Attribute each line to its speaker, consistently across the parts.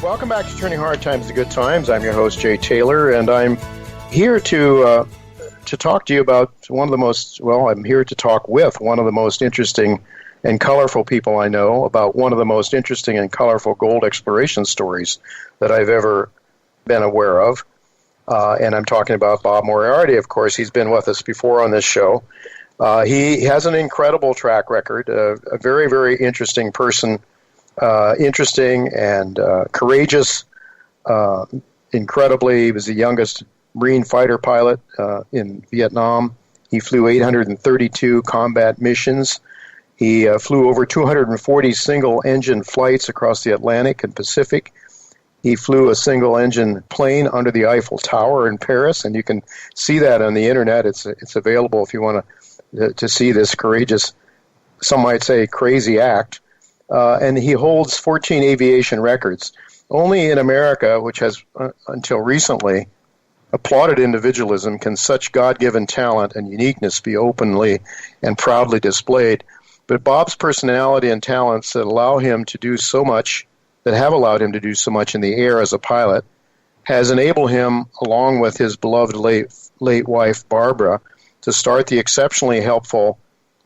Speaker 1: Welcome back to Turning Hard Times to Good Times. I'm your host, Jay Taylor, and I'm here to talk to you about I'm here to talk with one of the most interesting and colorful people I know about one of the most interesting and colorful gold exploration stories that I've ever been aware of. And I'm talking about Bob Moriarty, of course. He's been with us before on this show. He has an incredible track record, a very, very interesting person. Interesting and courageous. Incredibly, he was the youngest Marine fighter pilot in Vietnam. He flew 832 combat missions. He flew over 240 single-engine flights across the Atlantic and Pacific. He flew a single-engine plane under the Eiffel Tower in Paris, and you can see that on the internet. It's available if you want to see this courageous, some might say, crazy act. And he holds 14 aviation records. Only in America, which has, until recently, applauded individualism, can such God-given talent and uniqueness be openly and proudly displayed. But Bob's personality and talents that have allowed him to do so much in the air as a pilot has enabled him, along with his beloved late wife, Barbara, to start the exceptionally helpful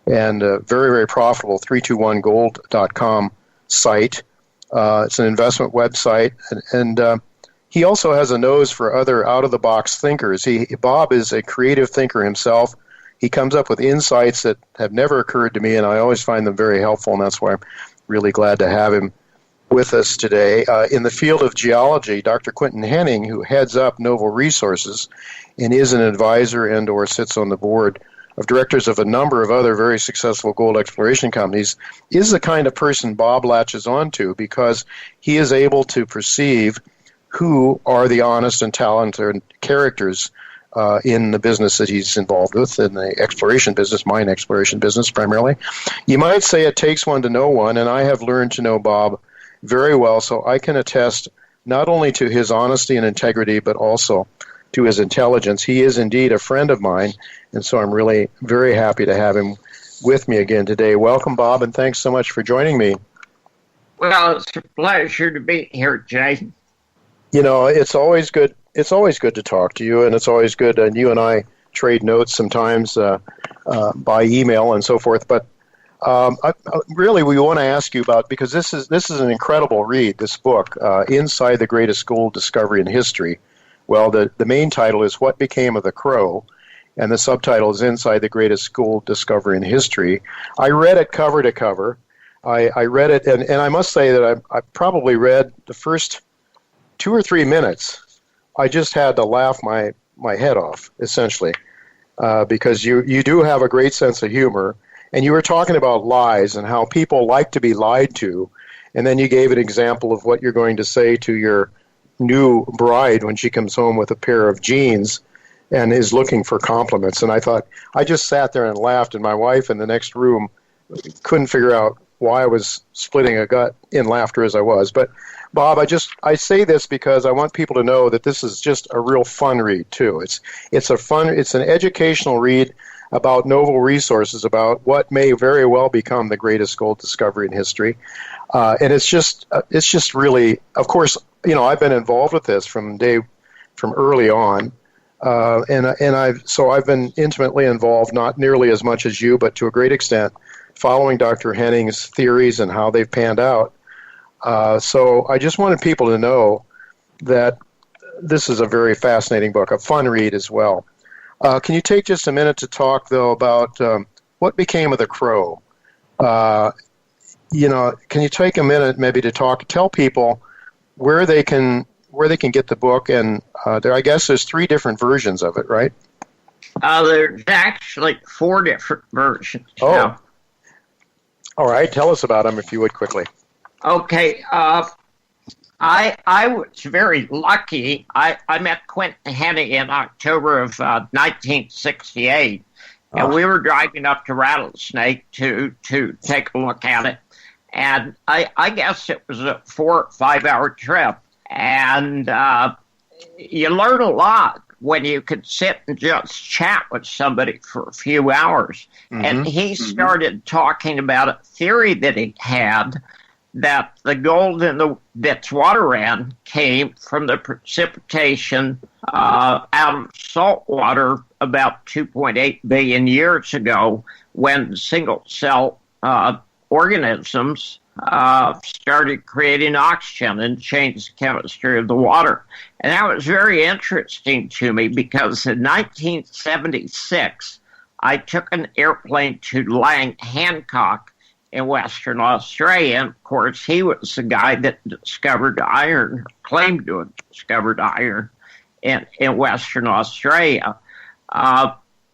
Speaker 1: and very, very profitable 321gold.com site. It's an investment website, and he also has a nose for other out-of-the-box thinkers. Bob is a creative thinker himself. He comes up with insights that have never occurred to me, and I always find them very helpful, and that's why I'm really glad to have him with us today. In the field of geology, Dr. Quinton Hennigh, who heads up Noble Resources and is an advisor and or sits on the board of directors of a number of other very successful gold exploration companies, is the kind of person Bob latches onto because he is able to perceive who are the honest and talented characters in the business that he's involved with, in the exploration business, mine exploration business primarily. You might say it takes one to know one, and I have learned to know Bob very well, so I can attest not only to his honesty and integrity, but also to his intelligence. He is indeed a friend of mine, and so I'm really very happy to have him with me again today. Welcome, Bob, and thanks so much for joining me.
Speaker 2: Well, it's a pleasure to be here, Jay.
Speaker 1: You know, it's always good to talk to you, and it's always good, and you and I trade notes sometimes by email and so forth, but we want to ask you about, because this is an incredible read, this book, Inside the Greatest Gold Discovery in History. Well, the main title is What Became of the Crow, and the subtitle is Inside the Greatest Gold Discovery in History. I read it cover to cover. I read it, and I must say that I probably read the first 2 or 3 minutes. I just had to laugh my head off, essentially, because you do have a great sense of humor, and you were talking about lies and how people like to be lied to, and then you gave an example of what you're going to say to your new bride when she comes home with a pair of jeans and is looking for compliments. And I just sat there and laughed, and my wife in the next room couldn't figure out why I was splitting a gut in laughter as I was. But Bob, I say this because I want people to know that this is just a real fun read too. It's an educational read about Noble Resources, about what may very well become the greatest gold discovery in history. And it's just really, of course, you know, I've been involved with this from early on, and I've been intimately involved, not nearly as much as you, but to a great extent, following Dr. Hennigh's theories and how they've panned out. So I just wanted people to know that this is a very fascinating book, a fun read as well. Can you take just a minute to talk, though, about what became of the Crow? You know, can you take a minute maybe to tell people where they can get the book? And I guess there's 3 different versions of it, right?
Speaker 2: There's actually 4 different versions.
Speaker 1: Oh,
Speaker 2: now.
Speaker 1: All right. Tell us about them, if you would, quickly.
Speaker 2: Okay. I was very lucky. I met Quinton Hennigh in October of 1968, and we were driving up to Rattlesnake to take a look at it. And I guess it was a 4 or 5 hour trip. And you learn a lot when you could sit and just chat with somebody for a few hours. Mm-hmm. And he started talking about a theory that he had that the gold in the Witwatersrand came from the precipitation out of salt water about 2.8 billion years ago, when single-cell organisms started creating oxygen and changed the chemistry of the water. And that was very interesting to me, because in 1976, I took an airplane to Lang Hancock in Western Australia. And of course, he was the guy that discovered iron, claimed to have discovered iron in Western Australia.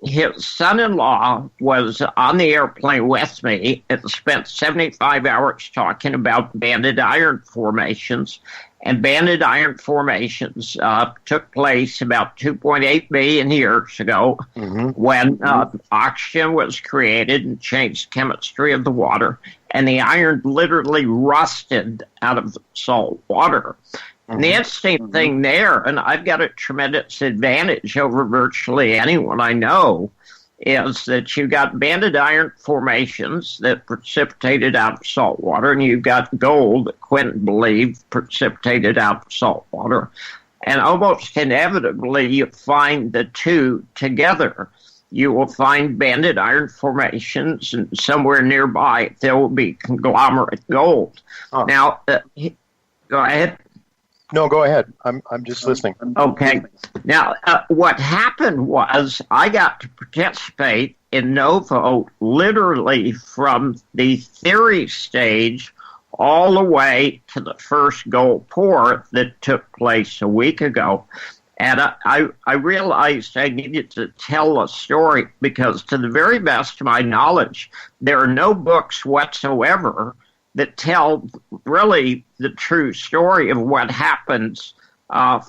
Speaker 2: His son-in-law was on the airplane with me and spent 75 hours talking about banded iron formations. And banded iron formations took place about 2.8 billion years ago, when oxygen was created and changed the chemistry of the water, and the iron literally rusted out of the salt water. And the interesting thing there, and I've got a tremendous advantage over virtually anyone I know, is that you've got banded iron formations that precipitated out of salt water, and you've got gold that Quinton believed precipitated out of salt water. And almost inevitably, you find the two together. You will find banded iron formations, and somewhere nearby there will be conglomerate gold. Now, go ahead.
Speaker 1: No, go ahead. I'm just listening.
Speaker 2: Okay. Now, what happened was I got to participate in NOVO literally from the theory stage all the way to the first gold pour that took place a week ago. And I realized I needed to tell a story, because to the very best of my knowledge, there are no books whatsoever that tell really the true story of what happens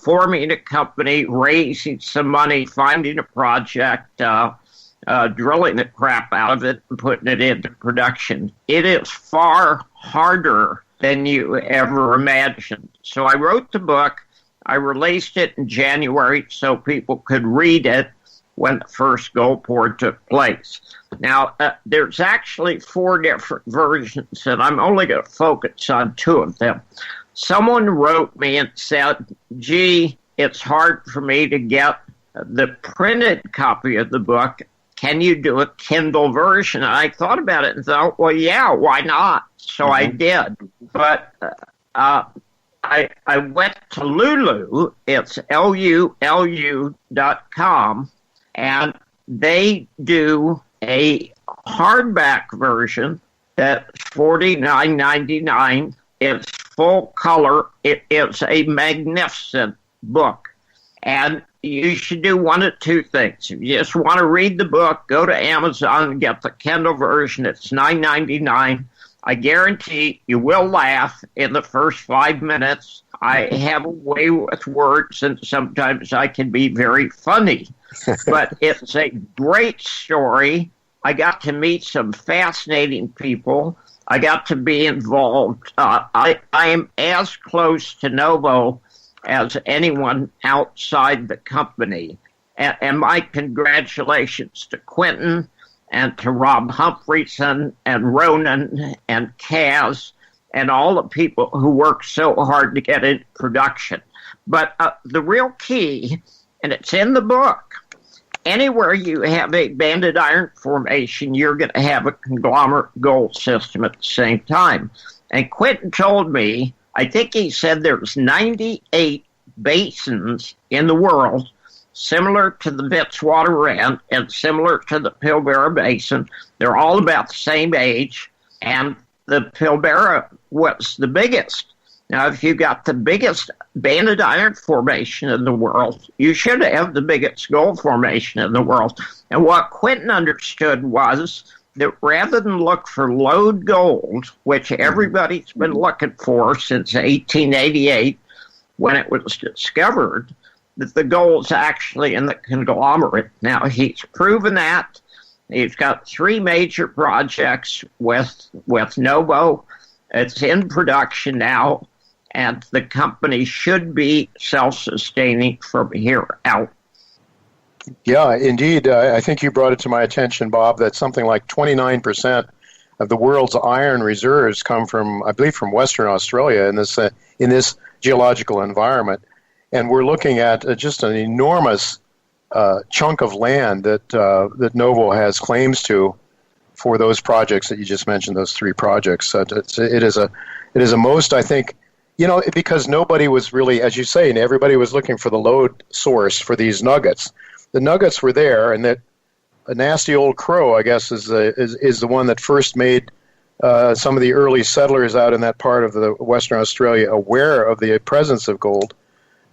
Speaker 2: forming a company, raising some money, finding a project, drilling the crap out of it, and putting it into production. It is far harder than you ever imagined. So I wrote the book. I released it in January so people could read it when the first gold pour took place. Now, there's actually 4 different versions, and I'm only going to focus on 2 of them. Someone wrote me and said, gee, it's hard for me to get the printed copy of the book. Can you do a Kindle version? And I thought about it and thought, well, yeah, why not? So I did. But I went to Lulu. It's LULU.com, and they do a hardback version that's $49.99. It's full color. It is a magnificent book. And you should do one of 2 things. If you just want to read the book, go to Amazon and get the Kindle version. It's $9.99. I guarantee you will laugh in the first 5 minutes. I have a way with words, and sometimes I can be very funny. But it's a great story. I got to meet some fascinating people. I got to be involved. I am as close to Novo as anyone outside the company. And my congratulations to Quinton and to Rob Humphreys and Ronan and Kaz and all the people who worked so hard to get it in production. But the real key, and it's in the book, anywhere you have a banded iron formation, you're going to have a conglomerate gold system at the same time. And Quinton told me, I think he said there's 98 basins in the world similar to the Witwatersrand and similar to the Pilbara Basin. They're all about the same age, and the Pilbara was the biggest. Now, if you got the biggest banded iron formation in the world, you should have the biggest gold formation in the world. And what Quinton understood was that rather than look for lode gold, which everybody's been looking for since 1888 when it was discovered, that the gold's actually in the conglomerate. Now, he's proven that. He's got 3 major projects with Novo. It's in production now, and the company should be self-sustaining from here out. Yeah,
Speaker 1: indeed. I think you brought it to my attention, Bob, that something like 29% of the world's iron reserves come from, I believe, from Western Australia in this geological environment. And we're looking at just an enormous chunk of land that Novo has claims to for those projects that you just mentioned, those three projects. It is a most, I think, because nobody was really, as you say, and everybody was looking for the lode source for these nuggets. The nuggets were there, and that a nasty old crow, I guess, is the one that first made some of the early settlers out in that part of the Western Australia aware of the presence of gold.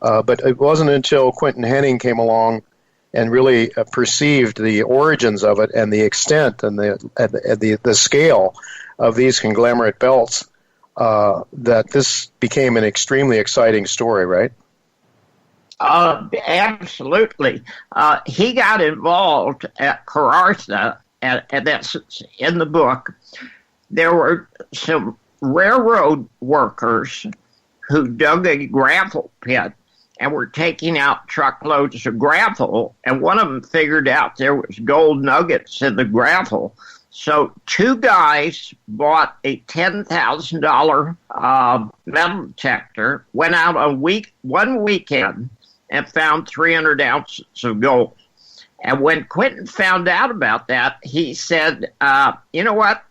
Speaker 1: But it wasn't until Quinton Hennigh came along and really perceived the origins of it and the extent and the scale of these conglomerate belts that this became an extremely exciting story, right?
Speaker 2: Absolutely. He got involved at Karratha, and that's in the book. There were some railroad workers who dug a gravel pit and were taking out truckloads of gravel, and one of them figured out there was gold nuggets in the gravel. So two guys bought a $10,000 metal detector, went out on one weekend, and found 300 ounces of gold. And when Quinton found out about that, he said, you know what?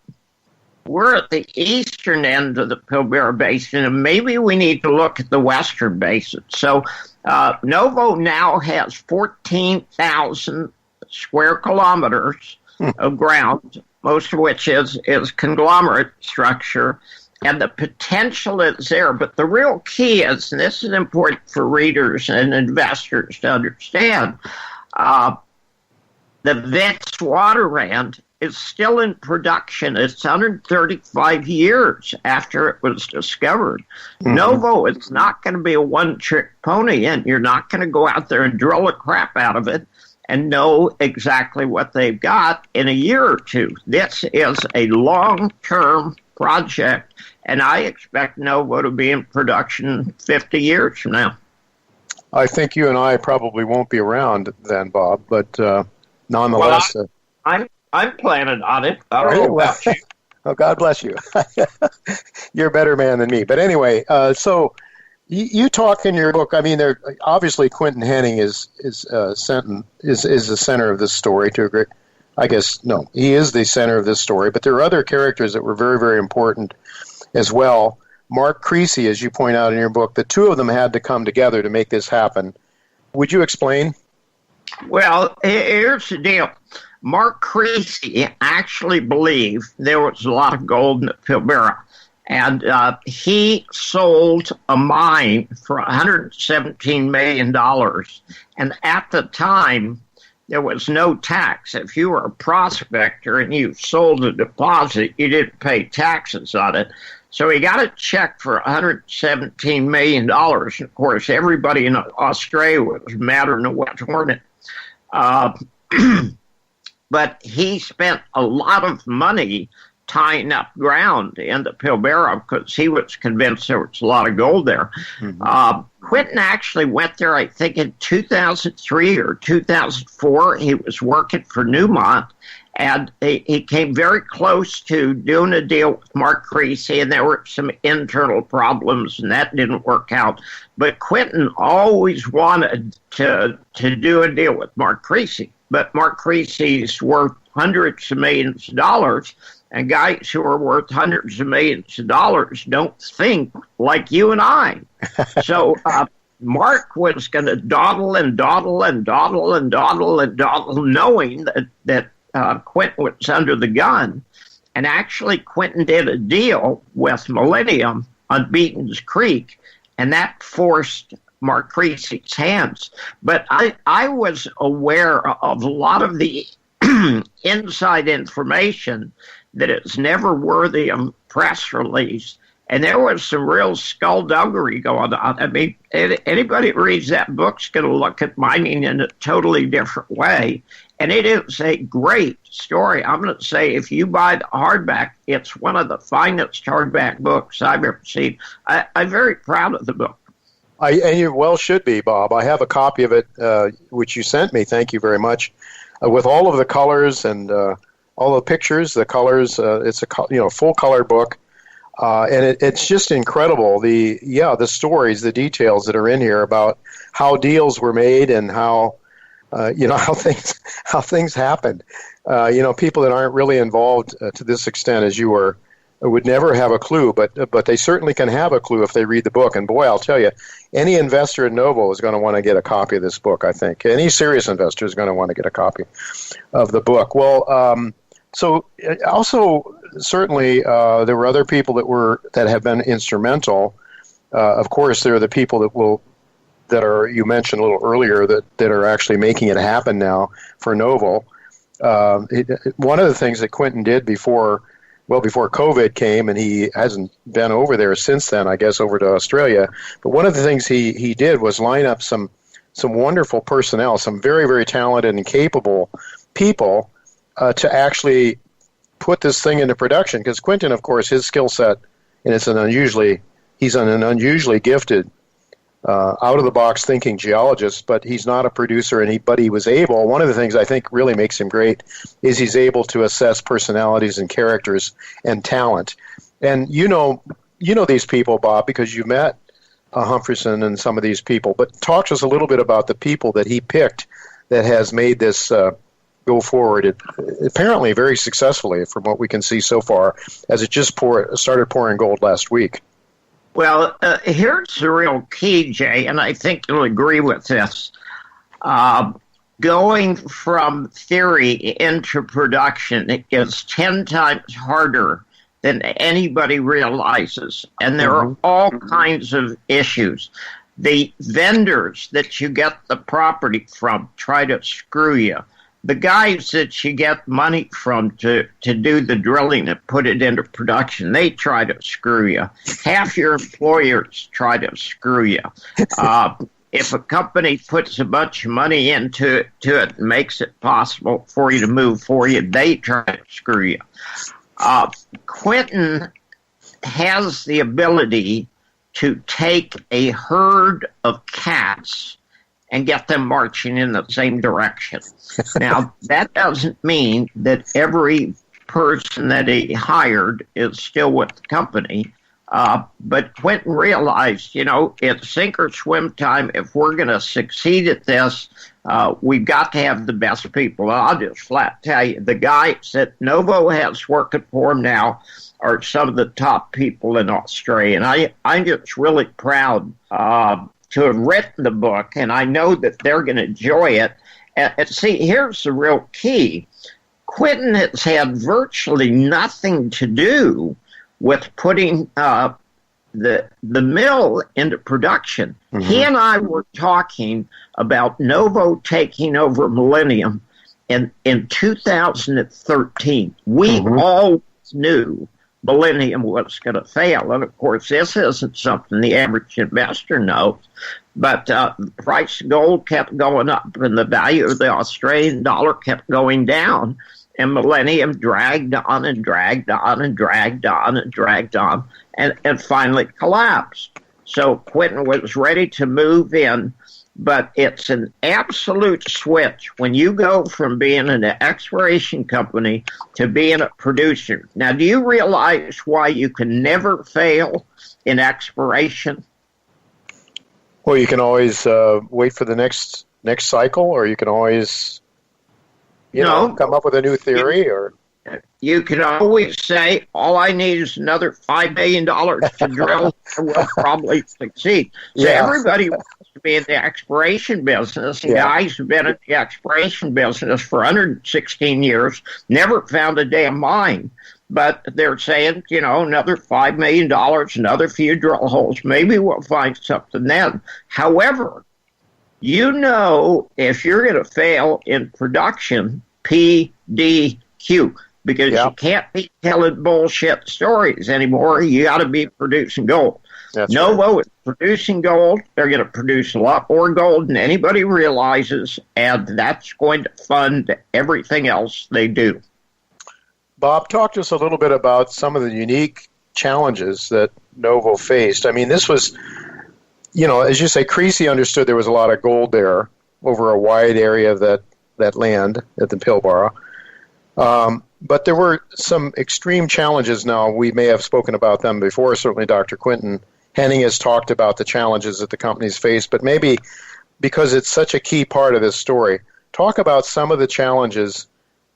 Speaker 2: We're at the eastern end of the Pilbara Basin, and maybe we need to look at the western basin. So Novo now has 14,000 square kilometers of ground, most of which is conglomerate structure, and the potential is there. But the real key is, and this is important for readers and investors to understand, the Witwatersrand is still in production. It's 135 years after it was discovered. Mm-hmm. Novo is not going to be a one-trick pony, and you're not going to go out there and drill the crap out of it and know exactly what they've got in a year or two. This is a long-term project, and I expect Novo to be in production 50 years from now. I
Speaker 1: think you and I probably won't be around then, Bob, but nonetheless...
Speaker 2: Well, I'm planning on it. I don't know about you.
Speaker 1: Oh, God bless you. You're a better man than me. But anyway, so you talk in your book. I mean, obviously Quinton Hennigh is the center of this story. He is the center of this story. But there are other characters that were very, very important as well. Mark Creasy, as you point out in your book, the two of them had to come together to make this happen. Would you explain?
Speaker 2: Well, here's the deal. Mark Creasy actually believed there was a lot of gold in the Pilbara, and he sold a mine for $117 million. And at the time, there was no tax. If you were a prospector and you sold a deposit, you didn't pay taxes on it. So he got a check for $117 million. And of course, everybody in Australia was madder than a wet hornet. But he spent a lot of money tying up ground in the Pilbara because he was convinced there was a lot of gold there. Mm-hmm. Quinton actually went there, I think, in 2003 or 2004. He was working for Newmont, and he came very close to doing a deal with Mark Creasy, and there were some internal problems, and that didn't work out. But Quinton always wanted to do a deal with Mark Creasy. But Mark Creasy's worth hundreds of millions of dollars, and guys who are worth hundreds of millions of dollars don't think like you and I. So Mark was going to dawdle and dawdle and dawdle and dawdle and dawdle, knowing that Quinton was under the gun. And actually, Quinton did a deal with Millennium on Beaton's Creek, and that forced Mark Creasy's hands. But I was aware of a lot of the inside information that is never worthy of press release. And there was some real skullduggery going on. I mean, anybody who reads that book's going to look at mining in a totally different way. And it is a great story. I'm going to say, if you buy the hardback, it's one of the finest hardback books I've ever seen. I'm very proud of the book.
Speaker 1: And you well should be, Bob. I have a copy of it, which you sent me. Thank you very much. With all of the colors and all the pictures, the colors. It's a full color book, and it's just incredible. The stories, the details that are in here about how deals were made and how how things happened. People that aren't really involved to this extent as you were would never have a clue, but they certainly can have a clue if they read the book. And boy, I'll tell you, any investor at Novo is going to want to get a copy of this book, I think. Any serious investor is going to want to get a copy of the book. Well, so also certainly there were other people that have been instrumental. Of course, there are the people that are, you mentioned a little earlier, that are actually making it happen now for Novo. One of the things that Quinton did before COVID came, and he hasn't been over there since then, I guess, over to Australia. But one of the things he did was line up some wonderful personnel, some very, very talented and capable people to actually put this thing into production. Because Quinton, of course, his skill set, and he's an unusually gifted, out-of-the-box thinking geologist, but he's not a producer, but he was able. One of the things I think really makes him great is he's able to assess personalities and characters and talent. And you know these people, Bob, because you met Humphreys and some of these people. But talk to us a little bit about the people that he picked that has made this go forward, apparently very successfully from what we can see so far, as it just started pouring gold last week.
Speaker 2: Well, here's the real key, Jay, and I think you'll agree with this. Going from theory into production is 10 times harder than anybody realizes, and there are all kinds of issues. The vendors that you get the property from try to screw you. The guys that you get money from to do the drilling and put it into production, they try to screw you. Half your employers try to screw you. If a company puts a bunch of money into it and makes it possible for you to move for you, they try to screw you. Quinton has the ability to take a herd of cats and get them marching in the same direction. Now, that doesn't mean that every person that he hired is still with the company, but Quinton realized, it's sink or swim time. If we're going to succeed at this, we've got to have the best people. I'll just flat tell you, the guys that Novo has working for him now are some of the top people in Australia, and I'm just really proud to have written the book, and I know that they're going to enjoy it. And see, here's the real key. Quinton has had virtually nothing to do with putting the mill into production. Mm-hmm. He and I were talking about Novo taking over Millennium in 2013. We all knew Millennium was going to fail. And, of course, this isn't something the average investor knows. But the price of gold kept going up, and the value of the Australian dollar kept going down. And Millennium dragged on and dragged on and dragged on and dragged on and finally collapsed. So Quinton was ready to move in, but it's an absolute switch when you go from being an exploration company to being a producer. Now, do you realize why you can never fail in exploration?
Speaker 1: Well, you can always wait for the next cycle, or you can always come up with a new theory, or
Speaker 2: you can always say, all I need is another $5 million to drill, and we'll probably succeed. So everybody wants to be in the exploration business, and guys who've been in the exploration business for 116 years never found a damn mine. But they're saying, another $5 million, another few drill holes, maybe we'll find something then. However, if you're going to fail in production, PDQ, because you can't be telling bullshit stories anymore. You got to be producing gold. That's Novo is producing gold. They're going to produce a lot more gold than anybody realizes, and that's going to fund everything else they do.
Speaker 1: Bob, talk to us a little bit about some of the unique challenges that Novo faced. I mean, this was, as you say, Creasy understood there was a lot of gold there over a wide area of that land at the Pilbara. But there were some extreme challenges now. We may have spoken about them before, certainly Dr. Quinton. Hennigh has talked about the challenges that the companies face, but maybe because it's such a key part of this story, talk about some of the challenges,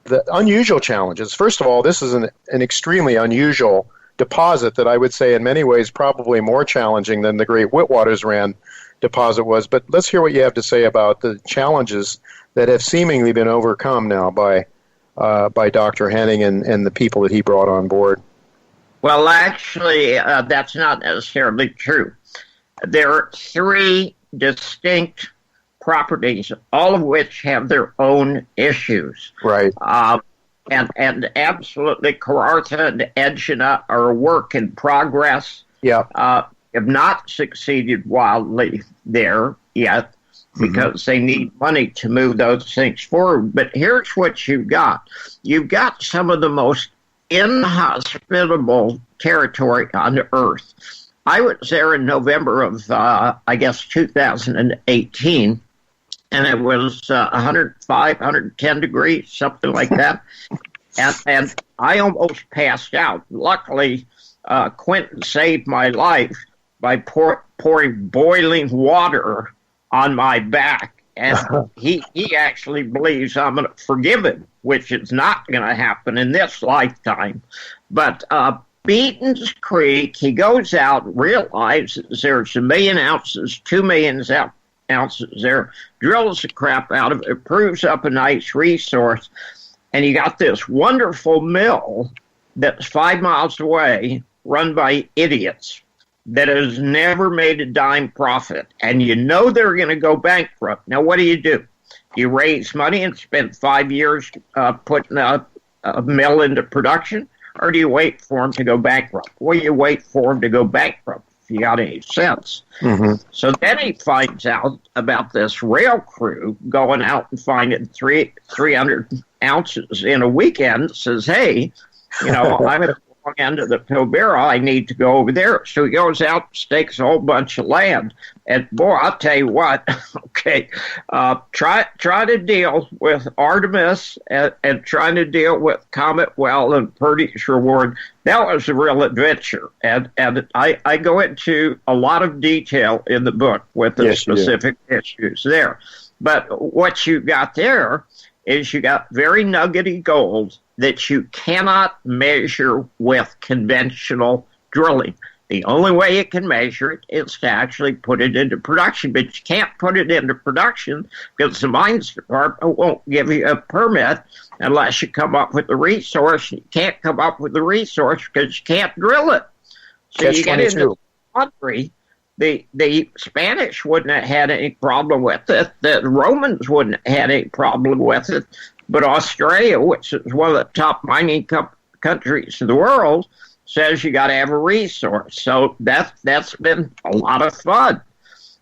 Speaker 1: the unusual challenges. First of all, this is an extremely unusual deposit that I would say in many ways probably more challenging than the Great Witwatersrand deposit was. But let's hear what you have to say about the challenges that have seemingly been overcome now by Dr. Hennigh and the people that he brought on board.
Speaker 2: Well, actually, that's not necessarily true. There are three distinct properties, all of which have their own issues.
Speaker 1: Right.
Speaker 2: And absolutely, Karratha and Edgina are a work in progress.
Speaker 1: Yeah.
Speaker 2: Have not succeeded wildly there yet because they need money to move those things forward. But here's what you've got. You've got some of the most inhospitable territory on Earth. I was there in November of, 2018, and it was 105, 110 degrees, something like that. And I almost passed out. Luckily, Quinton saved my life by pouring boiling water on my back. And he actually believes I'm going to forgive him, which is not going to happen in this lifetime. But Beaton's Creek, he goes out, realizes there's 1 million ounces, 2 million ounces there, drills the crap out of it, proves up a nice resource, and you got this wonderful mill that's 5 miles away, run by idiots, that has never made a dime profit, and you know they're going to go bankrupt. Now, what do? You raise money and spend 5 years putting a mill into production, or do you wait for them to go bankrupt? Well, you wait for them to go bankrupt, if you got any sense. Mm-hmm. So then he finds out about this rail crew going out and finding 300 ounces in a weekend, says, hey, I'm at the wrong end of the Pilbara, I need to go over there. So he goes out, stakes a whole bunch of land. And boy, I'll tell you what, okay, try to deal with Artemis and trying to deal with Comet Well and Purdy's Reward. That was a real adventure. And I go into a lot of detail in the book with the specific issues there. But what you got there is you got very nuggety gold that you cannot measure with conventional drilling. The only way you can measure it is to actually put it into production, but you can't put it into production because the mines department won't give you a permit unless you come up with the resource. You can't come up with the resource because you can't drill it. So you get into the country. The Spanish wouldn't have had any problem with it. The Romans wouldn't have had any problem with it. But Australia, which is one of the top mining countries in the world, says you got to have a resource. So that's been a lot of fun.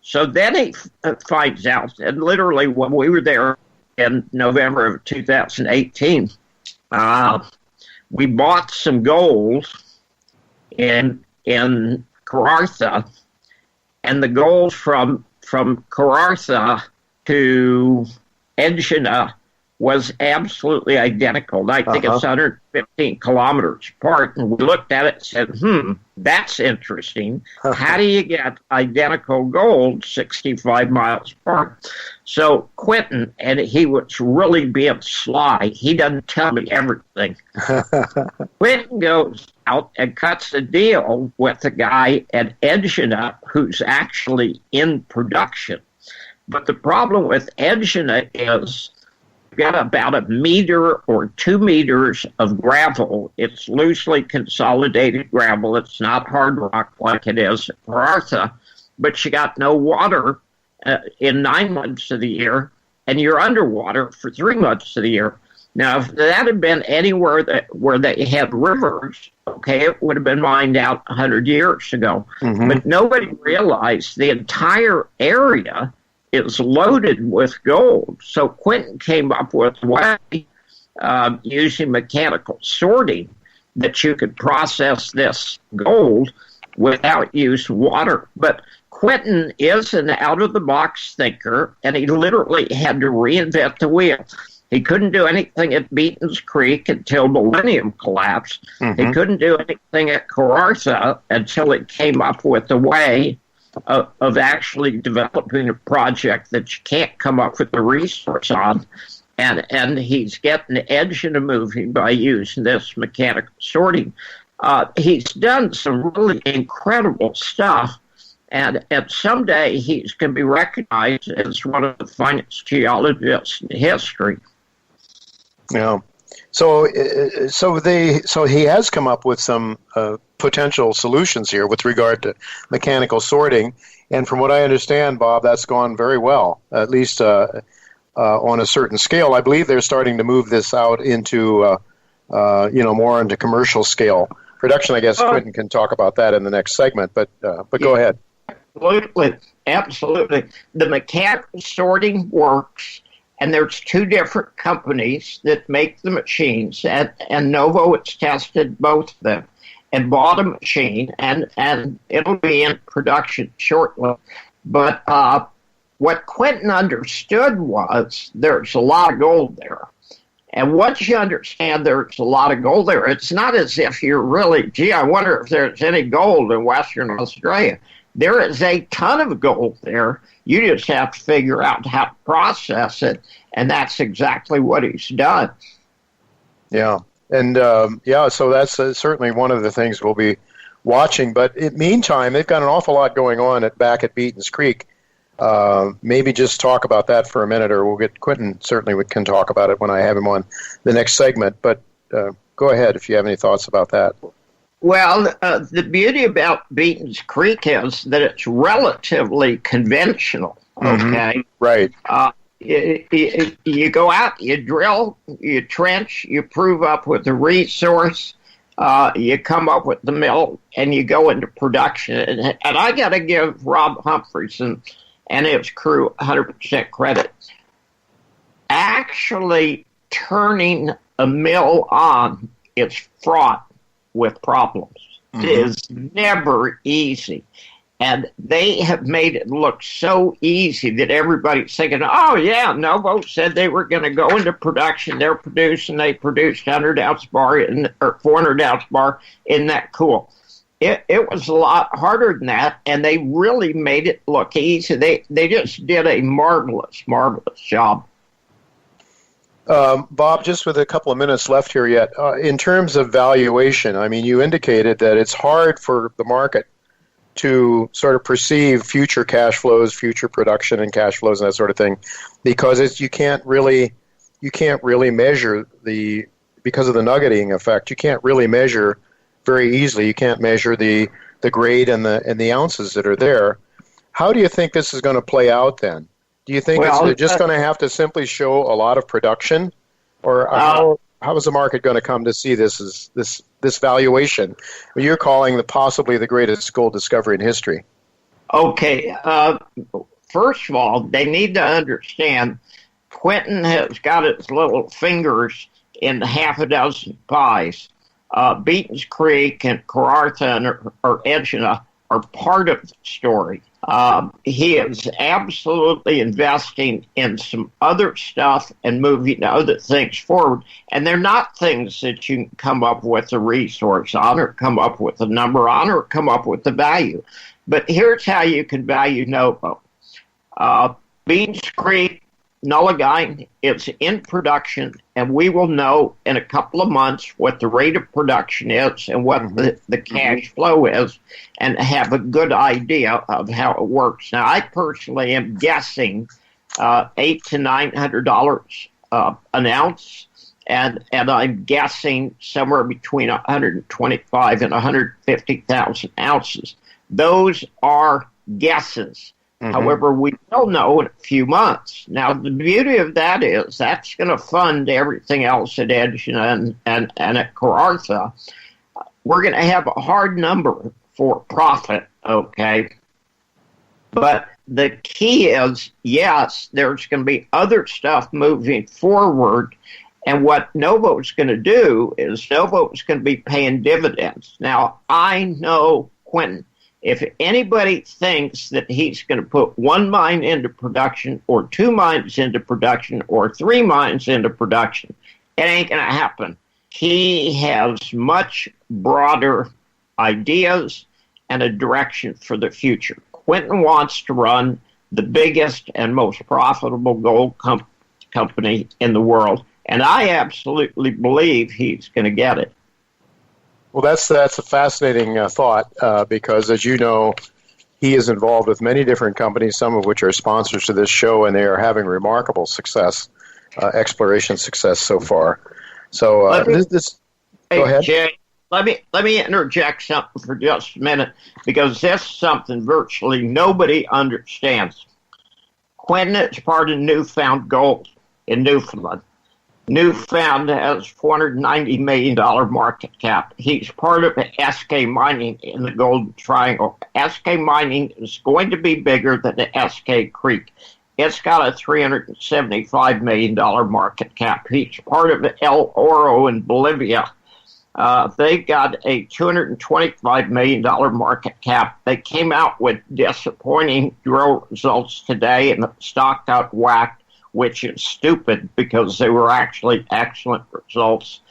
Speaker 2: So then he finds out, and literally when we were there in November of 2018, we bought some gold in Karratha, and the gold from Karratha to Edgina was absolutely identical. I think it's 115 kilometers apart. And we looked at it and said, that's interesting. How do you get identical gold 65 miles apart? So Quinton, and he was really being sly. He doesn't tell me everything. Quinton goes out and cuts a deal with a guy at Edgina who's actually in production. But the problem with Edgina is got about 1 meter or 2 meters of gravel. It's loosely consolidated gravel. It's not hard rock like it is at Karratha, but you got no water in 9 months of the year, and you're underwater for 3 months of the year. Now, if that had been anywhere where they had rivers, okay, it would have been mined out 100 years ago. Mm-hmm. But nobody realized the entire area is loaded with gold. So Quinton came up with a way, using mechanical sorting, that you could process this gold without use of water. But Quinton is an out-of-the-box thinker, and he literally had to reinvent the wheel. He couldn't do anything at Beaton's Creek until Millennium collapsed.
Speaker 1: Mm-hmm.
Speaker 2: He couldn't do anything at Kawartha until he came up with a way of actually developing a project that you can't come up with the resource on. And he's getting the edge in the moving by using this mechanical sorting. He's done some really incredible stuff. And someday he's going to be recognized as one of the finest geologists in history.
Speaker 1: Yeah. So he has come up with some potential solutions here with regard to mechanical sorting. And from what I understand, Bob, that's gone very well, at least on a certain scale. I believe they're starting to move this out into, more into commercial scale production. I guess Quinton can talk about that in the next segment, but go ahead.
Speaker 2: Absolutely. The mechanical sorting works, and there's two different companies that make the machines, and Novo has tested both of them and bought a machine, and it'll be in production shortly. But what Quinton understood was there's a lot of gold there. And once you understand there's a lot of gold there, it's not as if you're really, I wonder if there's any gold in Western Australia. There is a ton of gold there. You just have to figure out how to process it, and that's exactly what he's done.
Speaker 1: Yeah, and so that's certainly one of the things we'll be watching. But in the meantime, they've got an awful lot going on back at Beaton's Creek. Maybe just talk about that for a minute, or we'll get Quinton certainly can talk about it when I have him on the next segment. But go ahead if you have any thoughts about that.
Speaker 2: Well, the beauty about Beaton's Creek is that it's relatively conventional, okay?
Speaker 1: Mm-hmm. Right.
Speaker 2: You go out, you drill, you trench, you prove up with the resource, you come up with the mill, and you go into production. And I got to give Rob Humphreys and his crew 100% credit. Actually turning a mill on is fraught with problems. Mm-hmm. It is never easy. And they have made it look so easy that everybody's thinking, oh, yeah, Novo said they were going to go into production. They produced 100 ounce bar or 400 ounce bar. Isn't that cool? It was a lot harder than that, and they really made it look easy. They just did a marvelous, marvelous job.
Speaker 1: Bob, just with a couple of minutes left here yet, in terms of valuation, I mean, you indicated that it's hard for the market to sort of perceive future cash flows, future production and cash flows and that sort of thing, because you can't really measure because of the nuggeting effect. You can't really measure very easily. You can't measure the grade and the ounces that are there. How do you think this is going to play out then? Do you think they're just going to have to simply show a lot of production, or how is the market going to come to see this valuation? You're calling possibly the greatest gold discovery in history.
Speaker 2: Okay, first of all, they need to understand Quinton has got his little fingers in half a dozen pies. Beaton's Creek and Kawartha or Edgina are part of the story. He is absolutely investing in some other stuff and moving other things forward. And they're not things that you can come up with a resource on or come up with a number on or come up with a value. But here's how you can value Novo. Beaton's Creek, Nullagine, it's in production, and we will know in a couple of months what the rate of production is and what the cash flow is, and have a good idea of how it works. Now, I personally am guessing $800 to $900 an ounce, and I'm guessing somewhere between 125 and 150,000 ounces. Those are guesses. Mm-hmm. However, we will know in a few months. Now, the beauty of that is that's going to fund everything else at Edgina and at Kawartha. We're going to have a hard number for profit, okay? But the key is, yes, there's going to be other stuff moving forward, and what Novo is going to do is Novo is going to be paying dividends. Now, I know Quinton. If anybody thinks that he's going to put one mine into production or two mines into production or three mines into production, it ain't going to happen. He has much broader ideas and a direction for the future. Quinton wants to run the biggest and most profitable gold company in the world, and I absolutely believe he's going to get it.
Speaker 1: Well, that's a fascinating thought because, as you know, he is involved with many different companies, some of which are sponsors to this show, and they are having remarkable success, exploration success so far. So go ahead.
Speaker 2: Jay, let me interject something for just a minute, because this is something virtually nobody understands. Quinton is part of Newfound Gold in Newfoundland. Newfound has $490 million market cap. He's part of SK Mining in the Golden Triangle. SK Mining is going to be bigger than the SK Creek. It's got a $375 million market cap. He's part of El Oro in Bolivia. They've got a $225 million market cap. They came out with disappointing drill results today, and the stock got whacked, which is stupid because they were actually excellent results.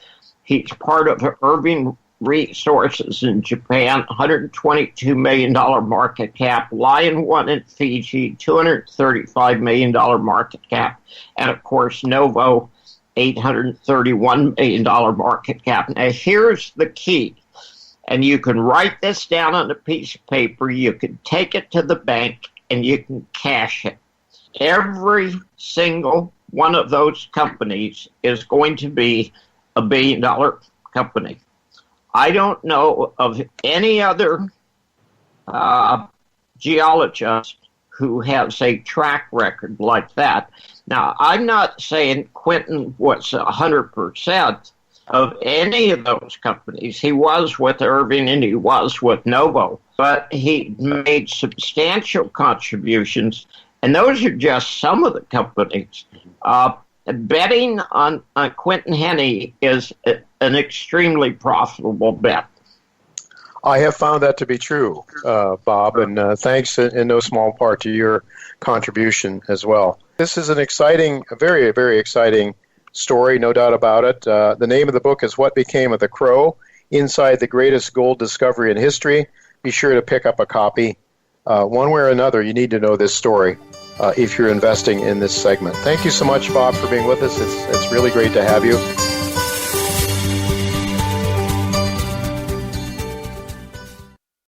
Speaker 2: He's part of Irving Resources in Japan, $122 million market cap. Lion One in Fiji, $235 million market cap. And, of course, Novo, $831 million market cap. Now, here's the key. And you can write this down on a piece of paper. You can take it to the bank, and you can cash it. Every single one of those companies is going to be a billion-dollar company. I don't know of any other geologist who has a track record like that. Now, I'm not saying Quinton was 100% of any of those companies. He was with Irving and he was with Novo, but he made substantial contributions. And those are just some of the companies. Betting on Quinton Hennigh is an extremely profitable bet.
Speaker 1: I have found that to be true, Bob, and thanks in no small part to your contribution as well. This is a very, very exciting story, no doubt about it. The name of the book is What Became of the Crow? Inside the Greatest Gold Discovery in History. Be sure to pick up a copy. One way or another, you need to know this story if you're investing in this segment. Thank you so much, Bob, for being with us. It's really great to have you.